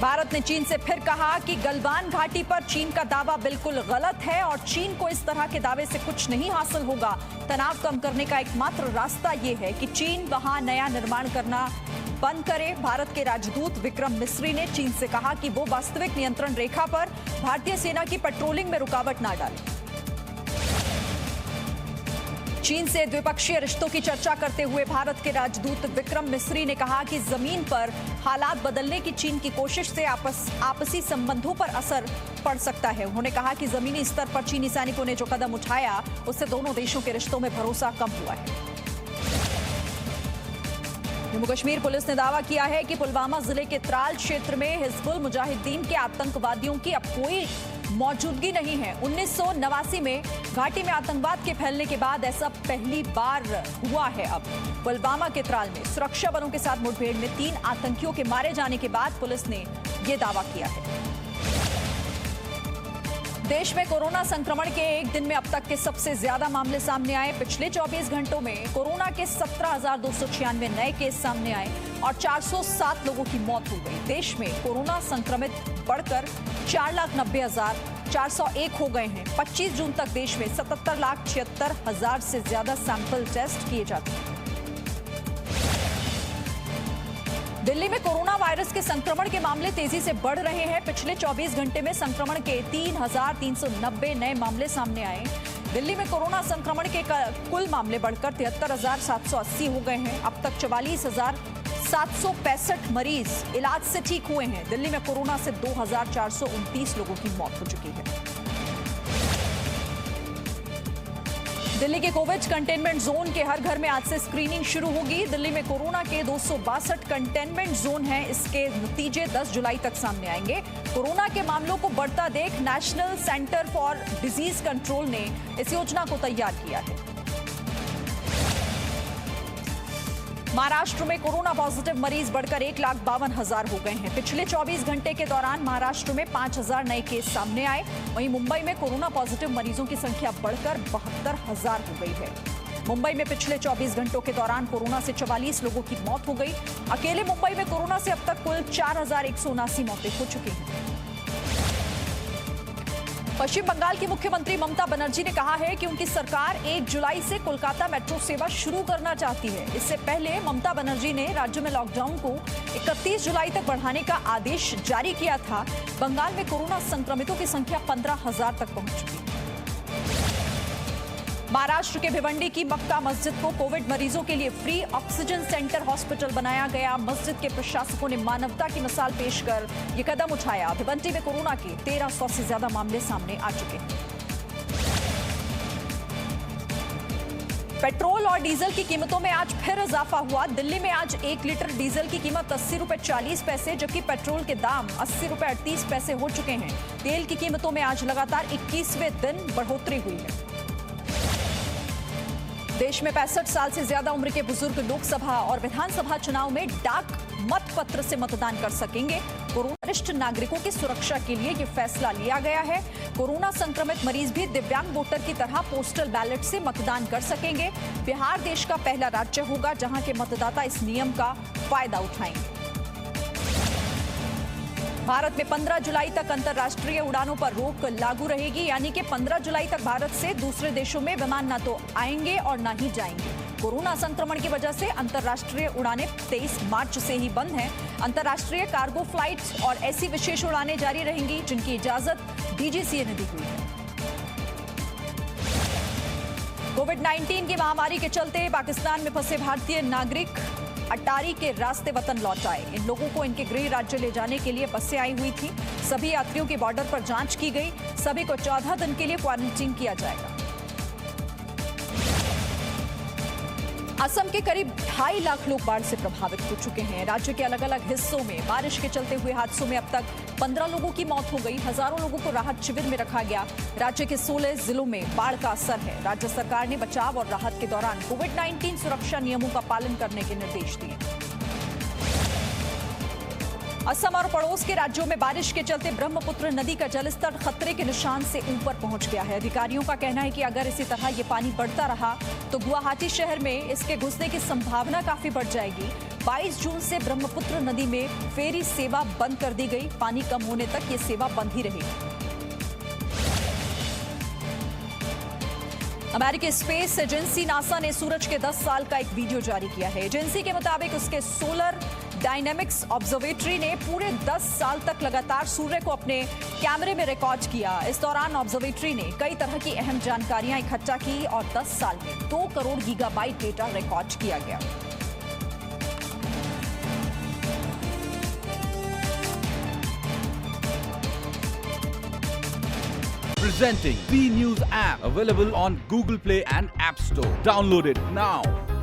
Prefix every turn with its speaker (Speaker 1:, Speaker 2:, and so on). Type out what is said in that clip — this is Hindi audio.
Speaker 1: भारत ने चीन से फिर कहा कि गलवान घाटी पर चीन का दावा बिल्कुल गलत है और चीन को इस तरह के दावे से कुछ नहीं हासिल होगा। तनाव कम करने का एकमात्र रास्ता ये है कि चीन वहां नया निर्माण करना बंद करे। भारत के राजदूत विक्रम मिस्री ने चीन से कहा कि वो वास्तविक नियंत्रण रेखा पर भारतीय सेना की पेट्रोलिंग में रुकावट न डाले। चीन से द्विपक्षीय रिश्तों की चर्चा करते हुए भारत के राजदूत विक्रम मिस्री ने कहा कि जमीन पर हालात बदलने की चीन की कोशिश से आपसी संबंधों पर असर पड़ सकता है। उन्होंने कहा कि जमीनी स्तर पर चीनी सैनिकों ने जो कदम उठाया उससे दोनों देशों के रिश्तों में भरोसा कम हुआ है। जम्मू कश्मीर पुलिस ने दावा किया है कि पुलवामा जिले के त्राल क्षेत्र में हिजबुल मुजाहिदीन के आतंकवादियों की अब कोई मौजूदगी नहीं है। 1989 में घाटी में आतंकवाद के फैलने के बाद ऐसा पहली बार हुआ है। अब पुलवामा के त्राल में सुरक्षा बलों के साथ मुठभेड़ में 3 आतंकियों के मारे जाने के बाद पुलिस ने यह दावा किया है। देश में कोरोना संक्रमण के एक दिन में अब तक के सबसे ज्यादा मामले सामने आए। पिछले 24 घंटों में कोरोना के 17,296 नए केस सामने आए और 407 लोगों की मौत हो गई। देश में कोरोना संक्रमित बढ़कर 4,90,401 हो गए हैं। 25 जून तक देश में 77,76,000 से ज्यादा सैंपल टेस्ट किए जाते हैं। दिल्ली में कोरोना वायरस के संक्रमण के मामले तेजी से बढ़ रहे हैं। पिछले 24 घंटे में संक्रमण के 3,390 नए मामले सामने आए। दिल्ली में कोरोना संक्रमण के कुल मामले बढ़कर 73,780 हो गए हैं। अब तक 44,765 मरीज इलाज से ठीक हुए हैं। दिल्ली में कोरोना से 2,429 लोगों की मौत हो चुकी है। दिल्ली के कोविड कंटेनमेंट जोन के हर घर में आज से स्क्रीनिंग शुरू होगी। दिल्ली में कोरोना के 262 कंटेनमेंट जोन हैं। इसके नतीजे 10 जुलाई तक सामने आएंगे। कोरोना के मामलों को बढ़ता देख national centre for disease control ने इस योजना को तैयार किया है। महाराष्ट्र में कोरोना पॉजिटिव मरीज बढ़कर 1,52,000 हो गए हैं। पिछले 24 घंटे के दौरान महाराष्ट्र में 5,000 नए केस सामने आए। वहीं मुंबई में कोरोना पॉजिटिव मरीजों की संख्या बढ़कर 72,000 हो गई है। मुंबई में पिछले 24 घंटों के दौरान कोरोना से 44 लोगों की मौत हो गई। अकेले मुंबई में कोरोना से अब तक कुल 4,179 मौतें हो चुकी हैं। पश्चिम बंगाल की मुख्यमंत्री ममता बनर्जी ने कहा है कि उनकी सरकार 1 जुलाई से कोलकाता मेट्रो सेवा शुरू करना चाहती है। इससे पहले ममता बनर्जी ने राज्य में लॉकडाउन को 31 जुलाई तक बढ़ाने का आदेश जारी किया था। बंगाल में कोरोना संक्रमितों की संख्या 15,000 तक पहुंच चुकी है। महाराष्ट्र के भिवंडी की मक्का मस्जिद को कोविड मरीजों के लिए फ्री ऑक्सीजन सेंटर हॉस्पिटल बनाया गया। मस्जिद के प्रशासकों ने मानवता की मिसाल पेश कर यह कदम उठाया। भिवंडी में कोरोना के 1,300 से ज्यादा मामले सामने आ चुके हैं। पेट्रोल और डीजल की कीमतों में आज फिर इजाफा हुआ। दिल्ली में आज 1 लीटर डीजल की कीमत 80 रुपए 40 पैसे, जबकि पेट्रोल के दाम 80 रुपए 38 पैसे हो चुके हैं। तेल की कीमतों में आज लगातार 21वें दिन बढ़ोतरी हुई है। देश में 65 साल से ज्यादा उम्र के बुजुर्ग लोकसभा और विधानसभा चुनाव में डाक मतपत्र से मतदान कर सकेंगे। कोरोना वरिष्ठ नागरिकों की सुरक्षा के लिए यह फैसला लिया गया है। कोरोना संक्रमित मरीज भी दिव्यांग वोटर की तरह पोस्टल बैलेट से मतदान कर सकेंगे। बिहार देश का पहला राज्य होगा जहां के मतदाता इस नियम का फायदा उठाएंगे। भारत में 15 जुलाई तक अंतर्राष्ट्रीय उड़ानों पर रोक लागू रहेगी, यानी कि 15 जुलाई तक भारत से दूसरे देशों में विमान न तो आएंगे और न ही जाएंगे। कोरोना संक्रमण की वजह से अंतर्राष्ट्रीय उड़ानें 23 मार्च से ही बंद हैं। अंतर्राष्ट्रीय कार्गो फ्लाइट्स और ऐसी विशेष उड़ानें जारी रहेंगी जिनकी इजाजत डीजीसीए ने दी हुई है। कोविड-19 की महामारी के चलते पाकिस्तान में फंसे भारतीय नागरिक अटारी के रास्ते वतन लौट आए। इन लोगों को इनके गृह राज्य ले जाने के लिए बसें आई हुई थी। सभी यात्रियों की बॉर्डर पर जांच की गई। सभी को 14 दिन के लिए क्वारंटीन किया जाएगा। असम के करीब 2.5 लाख लोग बाढ़ से प्रभावित हो चुके हैं। राज्य के अलग अलग हिस्सों में बारिश के चलते हुए हादसों में अब तक 15 लोगों की मौत हो गई। हजारों लोगों को राहत शिविर में रखा गया। राज्य के 16 जिलों में बाढ़ का असर है। राज्य सरकार ने बचाव और राहत के दौरान कोविड-19 सुरक्षा नियमों का पालन करने के निर्देश दिए। असम और पड़ोस के राज्यों में बारिश के चलते ब्रह्मपुत्र नदी का जलस्तर खतरे के निशान से ऊपर पहुंच गया है। अधिकारियों का कहना है कि अगर इसी तरह ये पानी बढ़ता रहा तो गुवाहाटी शहर में इसके घुसने की संभावना काफी बढ़ जाएगी। 22 जून से ब्रह्मपुत्र नदी में फेरी सेवा बंद कर दी गई। पानी कम होने तक ये सेवा बंद ही रहेगी। अमेरिकी स्पेस एजेंसी नासा ने सूरज के 10 साल का एक वीडियो जारी किया है। एजेंसी के मुताबिक उसके सोलर डायनेमिक्स ऑब्जर्वेटरी ने पूरे 10 साल तक लगातार सूर्य को अपने कैमरे में रिकॉर्ड किया। इस दौरान ऑब्जर्वेटरी ने कई तरह की अहम जानकारियां इकट्ठा की और 10 साल में 2 करोड़ गीगाबाइट डेटा रिकॉर्ड किया गया।
Speaker 2: Presenting B News app, available on Google Play and App Store. Download it now.